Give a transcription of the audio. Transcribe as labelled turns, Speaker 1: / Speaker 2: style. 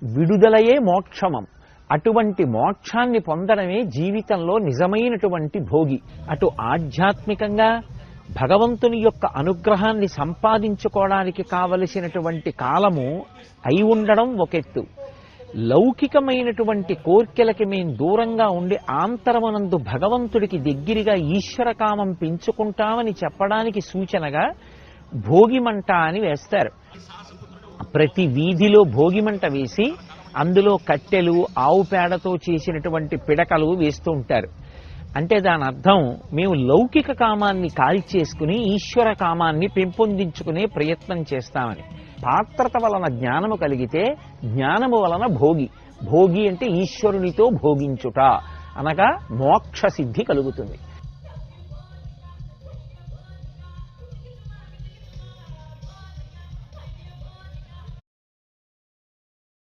Speaker 1: విడుదలయే మోక్షమం. అటువంటి మోక్షాన్ని పొందడమే జీవితంలో నిజమైనటువంటి భోగి. అటు ఆధ్యాత్మికంగా భగవంతుని యొక్క అనుగ్రహాన్ని సంపాదించుకోవడానికి కావలసినటువంటి కాలము అయి ఉండడం ఒకెత్తు, లౌకికమైనటువంటి కోర్కెలకి మేం దూరంగా ఉండి ఆంతరమునందు భగవంతుడికి దగ్గరగా ఈశ్వరకామం పెంచుకుంటామని చెప్పడానికి సూచనగా భోగిమంట అని వేస్తారు. ప్రతి వీధిలో భోగిమంట వేసి అందులో కట్టెలు, ఆవు పేడతో చేసినటువంటి పిడకలు వేస్తూ ఉంటారు. అంటే దాని అర్థం మేము లౌకిక కామాన్ని కాల్చేసుకుని ఈశ్వర కామాన్ని పెంపొందించుకునే ప్రయత్నం చేస్తామని. పాత్రత వలన జ్ఞానము కలిగితే జ్ఞానము వలన భోగి. భోగి అంటే ఈశ్వరునితో భోగించుట అనగా మోక్ష సిద్ధి కలుగుతుంది.